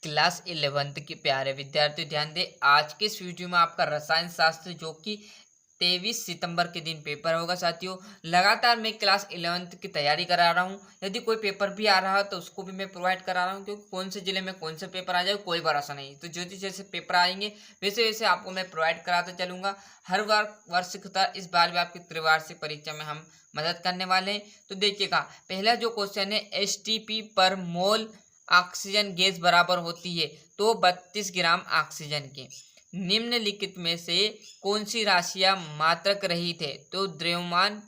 Class 11th के प्यारे विद्यार्थी ध्यान दें। आज के इस वीडियो में आपका रसायन शास्त्र जो कि 23 सितंबर के दिन पेपर होगा साथियों। लगातार मैं क्लास 11th की तैयारी करा रहा हूं। यदि कोई पेपर भी आ रहा है तो उसको भी मैं प्रोवाइड करा रहा हूं, क्योंकि कौन से जिले में कौन सा पेपर आ जाए कोई भरोसा नहीं। तो जैसे जैसे पेपर आएंगे वैसे वैसे आपको मैं प्रोवाइड कराता चलूंगा। हर वर्ष की तरह इस बार भी आपकी त्रिवार्षिक परीक्षा में हम मदद करने वाले हैं। तो देखिएगा, पहला जो क्वेश्चन है STP पर मोल ऑक्सीजन गैस बराबर होती है तो 32 ग्राम ऑक्सीजन के। निम्नलिखित में से कौन सी राशियां मात्रक रहित है तो द्रव्यमान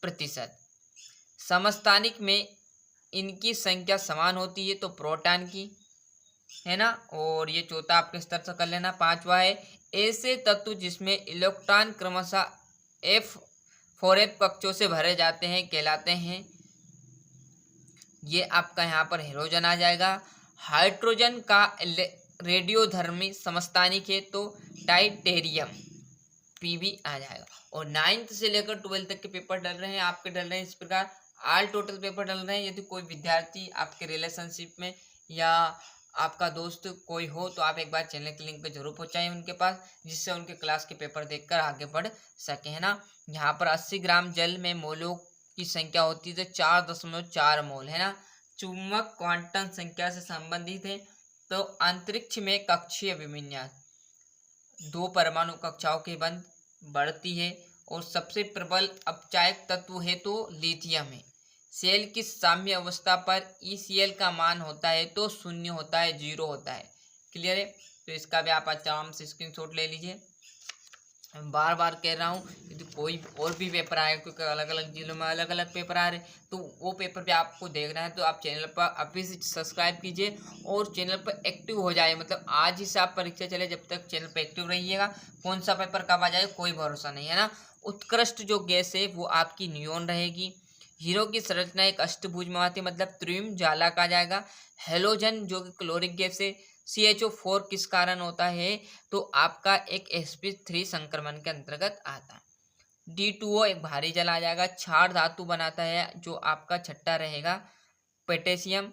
प्रतिशत। समस्थानिक में इनकी संख्या समान होती है तो प्रोटॉन की, है ना। और ये चौथा आपके स्तर से कर लेना। पांचवा है ऐसे तत्व जिसमें इलेक्ट्रॉन क्रमशः F4F कक्षों से भरे जाते हैं कहलाते हैं। ये आपका यहाँ पर हाइड्रोजन आ जाएगा। हाइड्रोजन का रेडियोधर्मी समस्थानिक है तो टाइटेरियम Pb आ जाएगा। और 9th से लेकर 12th तक के पेपर डल रहे हैं, आपके डल रहे हैं इस प्रकार ऑल टोटल पेपर डल रहे हैं। यदि कोई विद्यार्थी आपके रिलेशनशिप में या आपका दोस्त कोई हो तो आप एक बार चैनल के लिंक पे जरूर पहुंचाएं उनके पास, जिससे उनके क्लास के पेपर देखकर आगे बढ़ सके, है ना। यहाँ पर 80 ग्राम जल में मोलों की संख्या होती है तो 4.4 मोल, है ना। चुंबक क्वांटम संख्या से संबंधित है तो अंतरिक्ष में कक्षीय अभिविन्यास, दो परमाणु कक्षाओं के बंध बढ़ती है। और सबसे प्रबल अपचायक तत्व है तो लिथियम है। सेल की साम्य अवस्था पर ECl का मान होता है तो 0 होता है, 0 होता है। क्लियर है। तो इसका भी आप आराम से स्क्रीनशॉट ले लीजिए। बार बार कह रहा हूँ, यदि कोई और भी पेपर आएगा, क्योंकि अलग अलग जिलों में अलग अलग पेपर आ रहे हैं, तो वो पेपर भी आपको देखना है तो आप चैनल पर अभी से सब्सक्राइब कीजिए और चैनल पर एक्टिव हो जाए। मतलब आज ही से आप परीक्षा चले जब तक चैनल पर एक्टिव रहिएगा। कौन सा पेपर कब आ जाए कोई भरोसा नहीं, है ना। उत्कृष्ट जो गैस है वो आपकी नियोन रहेगी। हीरो की संरचना एक अष्टभुज में आती है, मतलब त्रिम ज्वालक आ जाएगा। हेलोजन जो कि क्लोरिक गैस है। CHO4 किस कारण होता है तो आपका एक sp3 संक्रमण के अंतर्गत आता है। D2O एक भारी जल आ जाएगा। क्षार धातु बनाता है जो आपका छठा रहेगा पोटेशियम।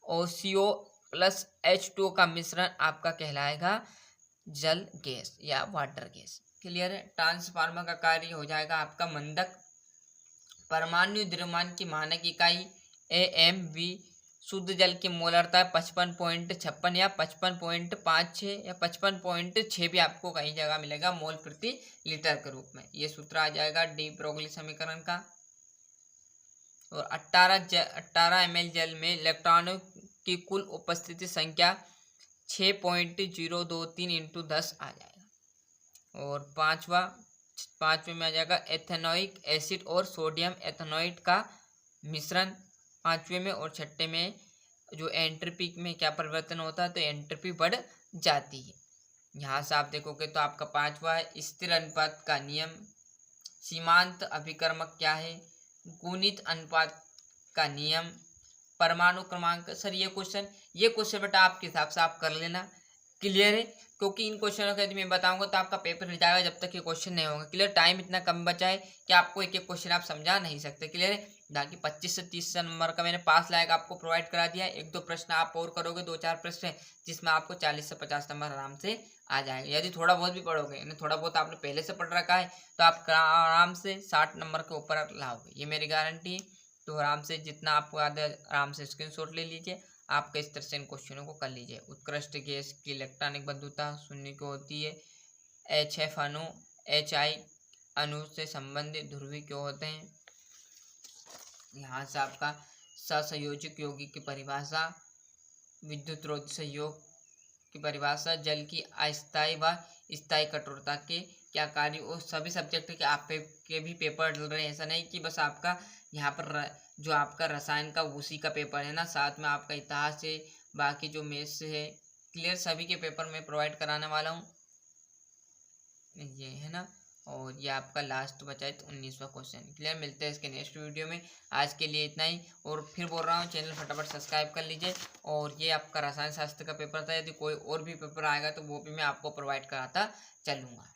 और CO प्लस H2O का मिश्रण आपका कहलाएगा जल गैस या वाटर गैस। क्लियर है। ट्रांसफार्मर का कार्य हो जाएगा आपका मंदक। परमाणु द्रव्यमान की मानक इकाई AMV। शुद्ध जल की मोलरता 55.56 या 55.56 या 55.6 भी आपको कहीं जगह मिलेगा मोल प्रति लीटर के रूप में। ये सूत्र आ जाएगा डी ब्रोगली समीकरण का। और 18 ml जल में इलेक्ट्रॉनों की कुल उपस्थिति संख्या 6.023 इंटू 10 आ जाएगा। और पांचवें में आ जाएगा एथेनोइक एसिड और सोडियम एथेनोइड का मिश्रण पांचवें में। और छठे में जो एंट्रोपी में क्या परिवर्तन होता है तो एंट्रोपी बढ़ जाती है। यहाँ से आप देखोगे तो आपका पांचवा है स्थिर अनुपात का नियम। सीमांत अभिकर्मक क्या है, गुणित अनुपात का नियम। परमाणु क्रमांक। सर ये क्वेश्चन बेटा आपके हिसाब से आप कर लेना। क्लियर है। क्योंकि इन क्वेश्चनों का यदि मैं बताऊंगा तो आपका पेपर रह जाएगा जब तक ये क्वेश्चन नहीं होगा। क्लियर। टाइम इतना कम बचा है कि आपको एक एक क्वेश्चन आप समझा नहीं सकते। क्लियर है। बाकी 25 से 30 नंबर का मैंने पास लायक आपको प्रोवाइड करा दिया। एक दो प्रश्न आप और करोगे, 2-4 प्रश्न जिसमें आपको 40 से 50 नंबर आराम से आ जाएंगे। यदि थोड़ा बहुत भी पढ़ोगे, यानी थोड़ा बहुत आपने पहले से पढ़ रखा है तो आप आराम से 60 नंबर के ऊपर लाओगे, ये मेरी गारंटी है। तो आराम से जितना आपको याद है आराम से स्क्रीनशॉट ले लीजिए। आपका इस तरह से इन क्वेश्चनों को कर लीजिए। उत्कृष्ट गैस की इलेक्ट्रॉनिक बंधुता शून्य की होती है। HF अणु HI अणु से संबंधित ध्रुवी क्यों होते हैं। यहाँ से आपका सहसंयोजक यौगिक की परिभाषा, विद्युत रोधी संयोग की परिभाषा, जल की अस्थायी व स्थायी कठोरता के क्या कार्य। और सभी सब्जेक्ट के आप के भी पेपर डल रहे हैं। ऐसा नहीं कि बस आपका यहाँ पर जो आपका रसायन का उसी का पेपर है ना, साथ में आपका इतिहास है, बाकी जो मैथ्स है। क्लियर। सभी के पेपर में प्रोवाइड कराने वाला हूँ, ये है ना। और ये आपका लास्ट बचा है 19वां क्वेश्चन। क्लियर। मिलते हैं इसके नेक्स्ट वीडियो में। आज के लिए इतना ही। और फिर बोल रहा हूँ चैनल फटाफट सब्सक्राइब कर लीजिए। और ये आपका रसायन शास्त्र का पेपर था, यदि कोई और भी पेपर आएगा तो वो भी मैं आपको प्रोवाइड कराता चलूँगा।